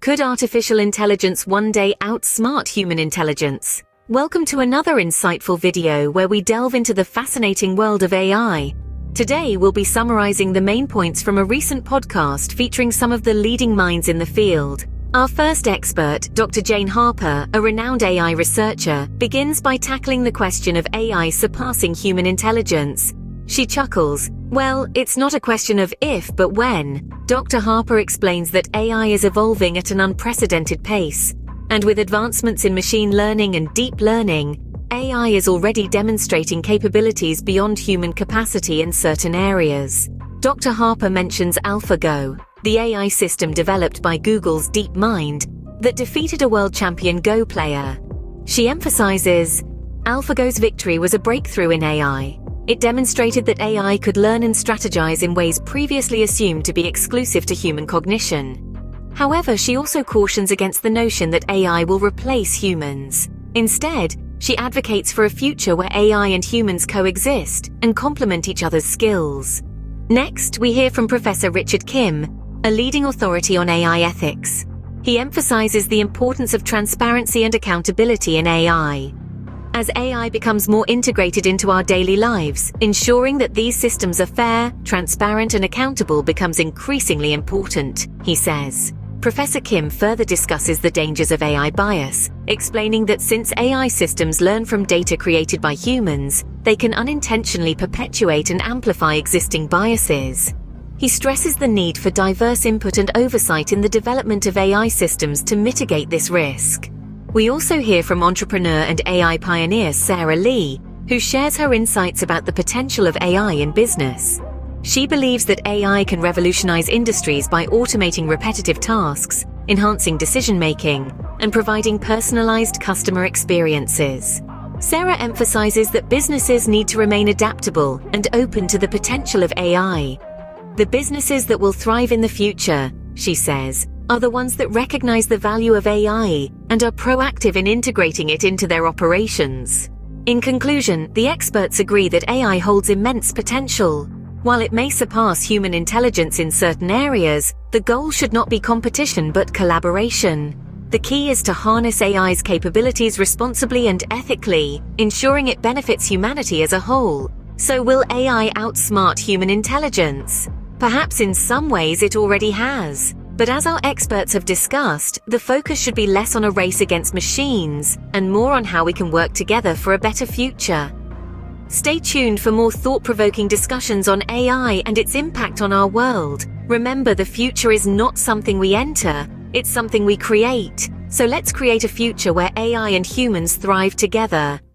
Could artificial intelligence one day outsmart human intelligence? Welcome to another insightful video where we delve into the fascinating world of AI. Today we'll be summarizing the main points from a recent podcast featuring some of the leading minds in the field. Our first expert, Dr. Jane Harper, a renowned AI researcher, begins by tackling the question of AI surpassing human intelligence. She chuckles, "Well, it's not a question of if but when." Dr. Harper explains that AI is evolving at an unprecedented pace, and with advancements in machine learning and deep learning, AI is already demonstrating capabilities beyond human capacity in certain areas. Dr. Harper mentions AlphaGo, the AI system developed by Google's DeepMind that defeated a world champion Go player. She emphasizes, AlphaGo's victory was a breakthrough in AI. It demonstrated that AI could learn and strategize in ways previously assumed to be exclusive to human cognition. However, she also cautions against the notion that AI will replace humans. Instead, she advocates for a future where AI and humans coexist and complement each other's skills. Next, we hear from Professor Richard Kim, a leading authority on AI ethics. He emphasizes the importance of transparency and accountability in AI. As AI becomes more integrated into our daily lives, ensuring that these systems are fair, transparent, and accountable becomes increasingly important, he says. Professor Kim further discusses the dangers of AI bias, explaining that since AI systems learn from data created by humans, they can unintentionally perpetuate and amplify existing biases. He stresses the need for diverse input and oversight in the development of AI systems to mitigate this risk. We also hear from entrepreneur and AI pioneer Sarah Lee, who shares her insights about the potential of AI in business. She believes that AI can revolutionize industries by automating repetitive tasks, enhancing decision-making, and providing personalized customer experiences. Sarah emphasizes that businesses need to remain adaptable and open to the potential of AI. The businesses that will thrive in the future, she says, are the ones that recognize the value of AI and are proactive in integrating it into their operations. In conclusion, the experts agree that AI holds immense potential. While it may surpass human intelligence in certain areas, the goal should not be competition but collaboration. The key is to harness AI's capabilities responsibly and ethically, ensuring it benefits humanity as a whole. So will AI outsmart human intelligence? Perhaps in some ways it already has. But as our experts have discussed, the focus should be less on a race against machines and more on how we can work together for a better future. Stay tuned for more thought-provoking discussions on AI and its impact on our world. Remember, the future is not something we enter, it's something we create. So let's create a future where AI and humans thrive together.